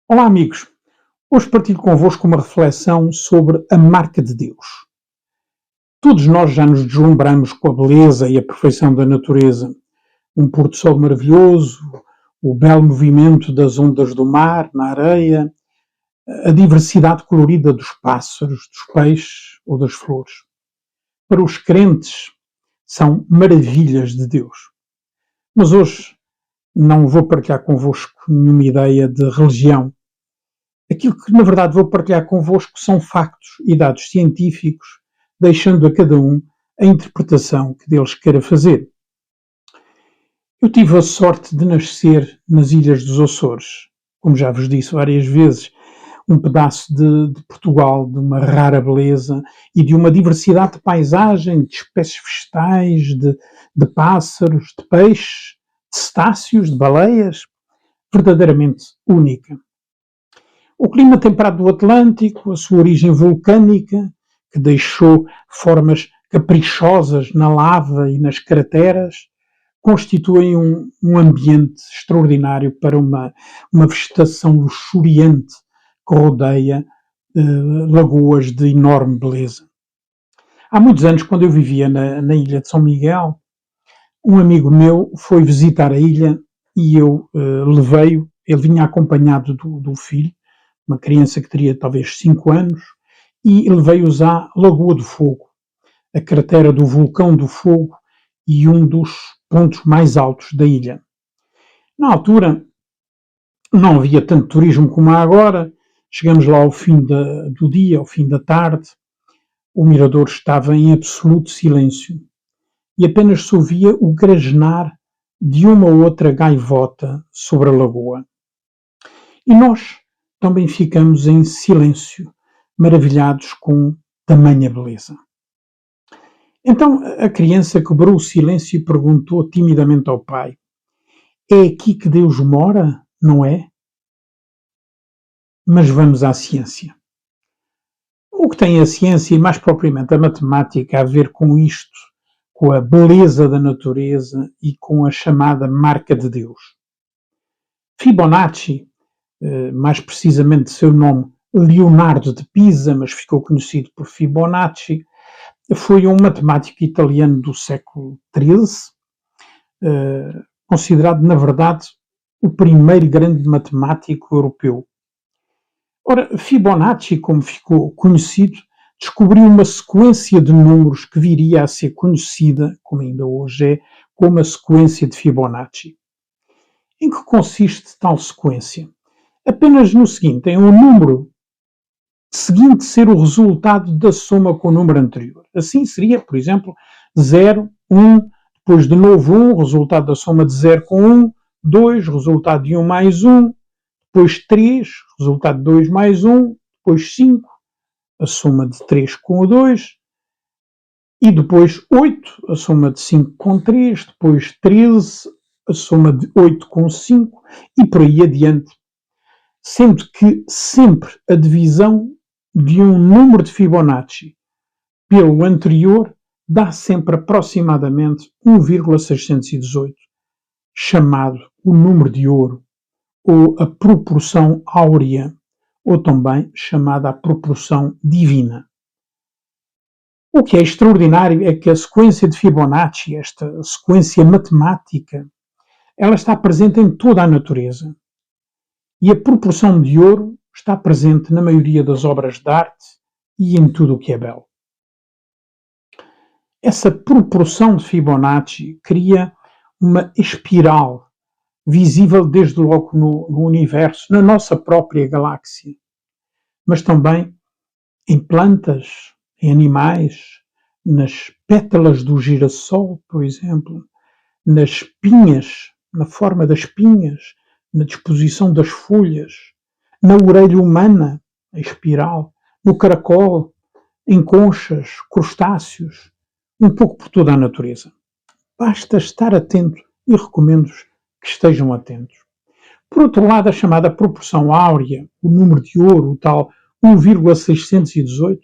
Olá, amigos. Hoje partilho convosco uma reflexão sobre a marca de Deus. Todos nós já nos deslumbramos com a beleza e a perfeição da natureza. Um pôr do sol maravilhoso, o belo movimento das ondas do mar na areia, a diversidade colorida dos pássaros, dos peixes ou das flores. Para os crentes, são maravilhas de Deus. Mas hoje não vou partilhar convosco nenhuma ideia de religião. Aquilo que, na verdade, vou partilhar convosco são factos e dados científicos, deixando a cada um a interpretação que deles queira fazer. Eu tive a sorte de nascer nas Ilhas dos Açores, como já vos disse várias vezes, um pedaço de Portugal, de uma rara beleza e de uma diversidade de paisagem, de espécies vegetais, de pássaros, de peixes, de cetáceos, de baleias, verdadeiramente única. O clima temperado do Atlântico, a sua origem vulcânica, que deixou formas caprichosas na lava e nas crateras, constituem um ambiente extraordinário para uma vegetação luxuriante que rodeia lagoas de enorme beleza. Há muitos anos, quando eu vivia na ilha de São Miguel, um amigo meu foi visitar a ilha e eu levei-o, ele vinha acompanhado do filho, uma criança que teria talvez 5 anos, e levei-os à Lagoa do Fogo, a cratera do Vulcão do Fogo e um dos pontos mais altos da ilha. Na altura, não havia tanto turismo como há agora, chegamos lá ao fim do dia, ao fim da tarde, o mirador estava em absoluto silêncio e apenas se ouvia o grasnar de uma ou outra gaivota sobre a lagoa. E nós também ficamos em silêncio, maravilhados com tamanha beleza. Então a criança quebrou o silêncio e perguntou timidamente ao pai: "É aqui que Deus mora, não é?" Mas vamos à ciência. O que tem a ciência e mais propriamente a matemática a ver com isto, com a beleza da natureza e com a chamada marca de Deus? Fibonacci, mais precisamente seu nome Leonardo de Pisa, mas ficou conhecido por Fibonacci, foi um matemático italiano do século XIII, considerado, na verdade, o primeiro grande matemático europeu. Ora, Fibonacci, como ficou conhecido, descobriu uma sequência de números que viria a ser conhecida, como ainda hoje é, como a sequência de Fibonacci. Em que consiste tal sequência? Apenas no seguinte: é um número seguinte ser o resultado da soma com o número anterior. Assim seria, por exemplo, 0, 1, depois de novo 1, resultado da soma de 0 com 1, 2, resultado de 1 mais 1, depois 3, resultado de 2 mais 1, depois 5, a soma de 3 com o 2, e depois 8, a soma de 5 com 3, depois 13, a soma de 8 com 5, e por aí adiante, sendo que sempre a divisão de um número de Fibonacci pelo anterior dá sempre aproximadamente 1,618, chamado o número de ouro, ou a proporção áurea, ou também chamada a proporção divina. O que é extraordinário é que a sequência de Fibonacci, esta sequência matemática, ela está presente em toda a natureza. E a proporção de ouro está presente na maioria das obras de arte e em tudo o que é belo. Essa proporção de Fibonacci cria uma espiral visível desde logo no universo, na nossa própria galáxia, mas também em plantas, em animais, nas pétalas do girassol, por exemplo, nas pinhas, na forma das pinhas, na disposição das folhas, na orelha humana, a espiral, no caracol, em conchas, crustáceos, um pouco por toda a natureza. Basta estar atento e recomendo-vos que estejam atentos. Por outro lado, a chamada proporção áurea, o número de ouro, o tal 1,618,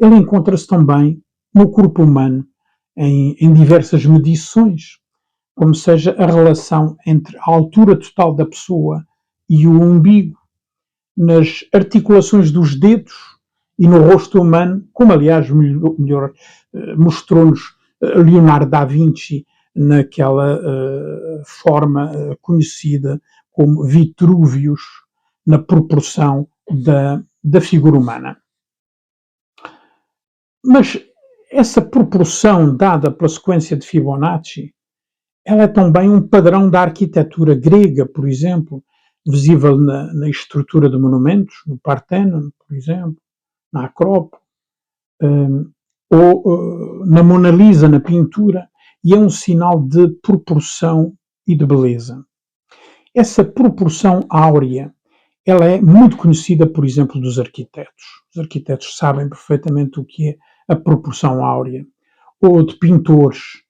ele encontra-se também no corpo humano, em diversas medições, como seja a relação entre a altura total da pessoa e o umbigo, nas articulações dos dedos e no rosto humano, como aliás melhor mostrou-nos Leonardo da Vinci naquela forma conhecida como Vitruvius, na proporção da figura humana. Mas essa proporção dada pela sequência de Fibonacci, ela é também um padrão da arquitetura grega, por exemplo, visível na estrutura de monumentos, no Parthenon, por exemplo, na Acrópole, ou na Mona Lisa, na pintura, e é um sinal de proporção e de beleza. Essa proporção áurea, ela é muito conhecida, por exemplo, dos arquitetos. Os arquitetos sabem perfeitamente o que é a proporção áurea, ou de pintores,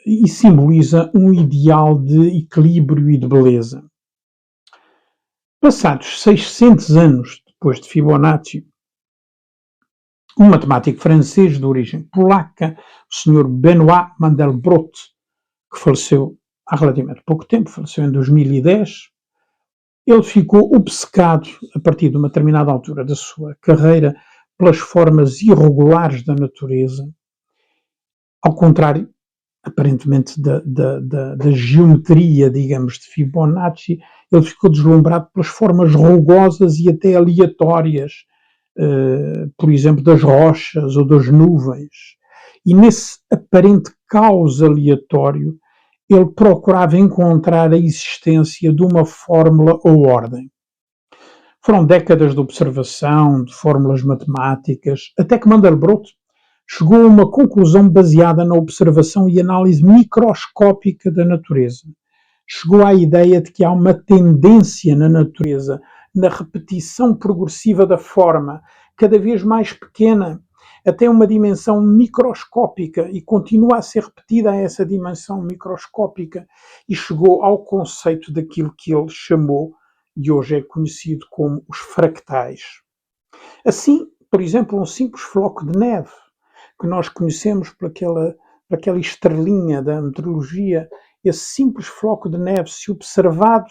e simboliza um ideal de equilíbrio e de beleza. Passados 600 anos depois de Fibonacci, um matemático francês de origem polaca, o Sr. Benoit Mandelbrot, que faleceu há relativamente pouco tempo, faleceu em 2010, ele ficou obcecado, a partir de uma determinada altura da sua carreira, pelas formas irregulares da natureza, ao contrário, aparentemente, da geometria, digamos, de Fibonacci. Ele ficou deslumbrado pelas formas rugosas e até aleatórias, por exemplo, das rochas ou das nuvens. E nesse aparente caos aleatório, ele procurava encontrar a existência de uma fórmula ou ordem. Foram décadas de observação, de fórmulas matemáticas, até que Mandelbrot chegou a uma conclusão baseada na observação e análise microscópica da natureza. Chegou à ideia de que há uma tendência na natureza, na repetição progressiva da forma, cada vez mais pequena, até uma dimensão microscópica, e continua a ser repetida essa dimensão microscópica, e chegou ao conceito daquilo que ele chamou, e hoje é conhecido como os fractais. Assim, por exemplo, um simples floco de neve, que nós conhecemos por aquela estrelinha da meteorologia, esse simples floco de neve, se observado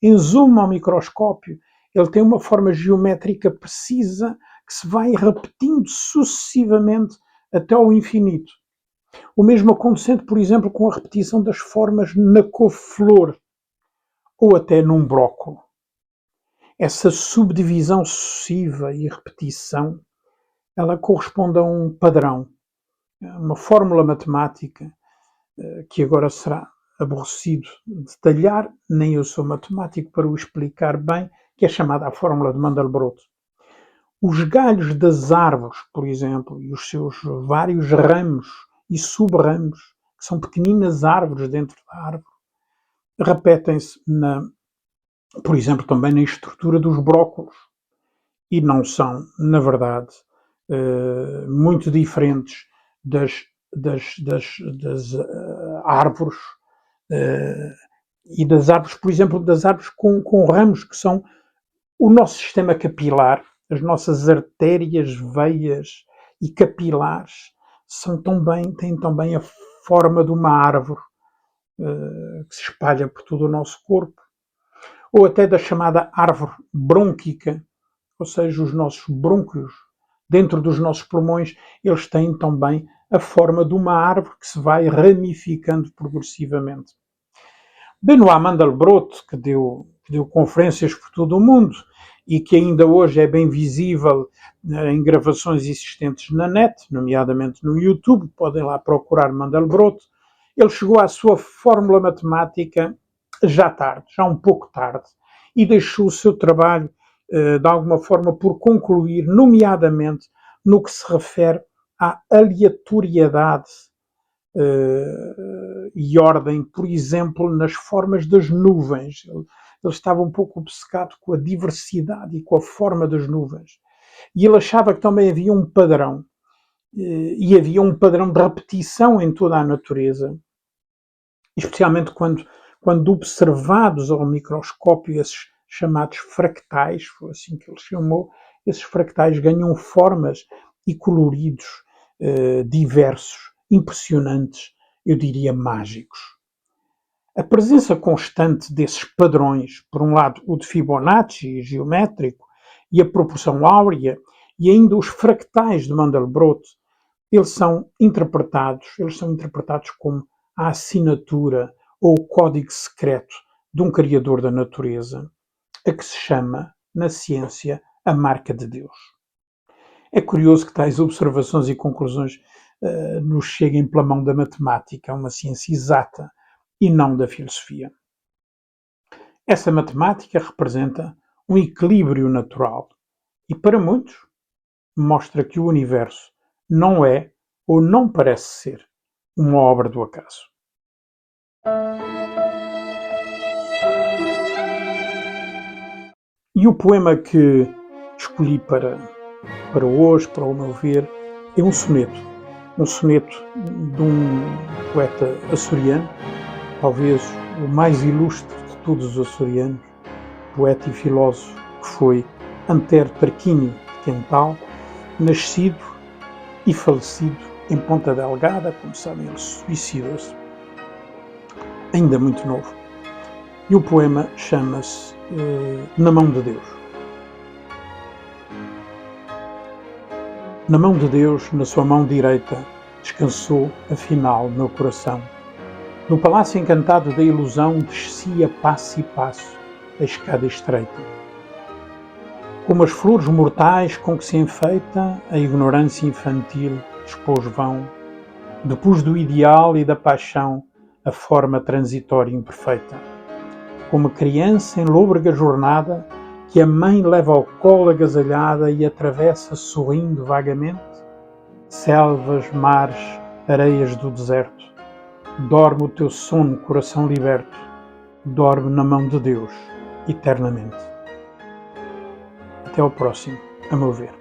em zoom ao microscópio, ele tem uma forma geométrica precisa que se vai repetindo sucessivamente até ao infinito. O mesmo acontecendo, por exemplo, com a repetição das formas na couve-flor ou até num brócolo. Essa subdivisão sucessiva e repetição, ela corresponde a um padrão, uma fórmula matemática que agora será aborrecido detalhar, nem eu sou matemático para o explicar bem, que é chamada a fórmula de Mandelbrot. Os galhos das árvores, por exemplo, e os seus vários ramos e sub-ramos, que são pequeninas árvores dentro da árvore, repetem-se, por exemplo, também na estrutura dos brócolos, e não são, na verdade, muito diferentes das árvores, e das árvores, por exemplo, das árvores com ramos, que são o nosso sistema capilar, as nossas artérias, veias e capilares têm também a forma de uma árvore que se espalha por todo o nosso corpo, ou até da chamada árvore brônquica, ou seja, os nossos brônquios, dentro dos nossos pulmões, eles têm também a forma de uma árvore que se vai ramificando progressivamente. Benoit Mandelbrot, que deu conferências por todo o mundo e que ainda hoje é bem visível em gravações existentes na net, nomeadamente no YouTube, podem lá procurar Mandelbrot. Ele chegou à sua fórmula matemática já tarde, já um pouco tarde, e deixou o seu trabalho de alguma forma por concluir, nomeadamente no que se refere à aleatoriedade e ordem, por exemplo, nas formas das nuvens. Ele estava um pouco obcecado com a diversidade e com a forma das nuvens. E ele achava que também havia um padrão, e havia um padrão de repetição em toda a natureza, especialmente quando observados ao microscópio esses chamados fractais, foi assim que ele chamou, esses fractais ganham formas e coloridos diversos, impressionantes, eu diria mágicos. A presença constante desses padrões, por um lado o de Fibonacci geométrico e a proporção áurea, e ainda os fractais de Mandelbrot, eles são interpretados como a assinatura ou o código secreto de um criador da natureza, a que se chama, na ciência, a marca de Deus. É curioso que tais observações e conclusões nos cheguem pela mão da matemática, uma ciência exata, e não da filosofia. Essa matemática representa um equilíbrio natural e, para muitos, mostra que o universo não é, ou não parece ser, uma obra do acaso. E o poema que escolhi para hoje, para o meu ver, é um soneto. Um soneto de um poeta açoriano, talvez o mais ilustre de todos os açorianos, poeta e filósofo, que foi Antero Tarquínio de Quental, nascido e falecido em Ponta Delgada. Como sabem, ele suicidou-se ainda muito novo. E o poema chama-se Na Mão de Deus. Na mão de Deus, na sua mão direita, descansou, afinal, meu coração. No palácio encantado da ilusão, descia passo e passo a escada estreita. Como as flores mortais com que se enfeita a ignorância infantil, expôs vão, depus do ideal e da paixão a forma transitória imperfeita. Como a criança em lôbrega jornada, que a mãe leva ao colo agasalhada e atravessa sorrindo vagamente, selvas, mares, areias do deserto. Dorme o teu sono, coração liberto, dorme na mão de Deus, eternamente. Até ao próximo, a meu ver.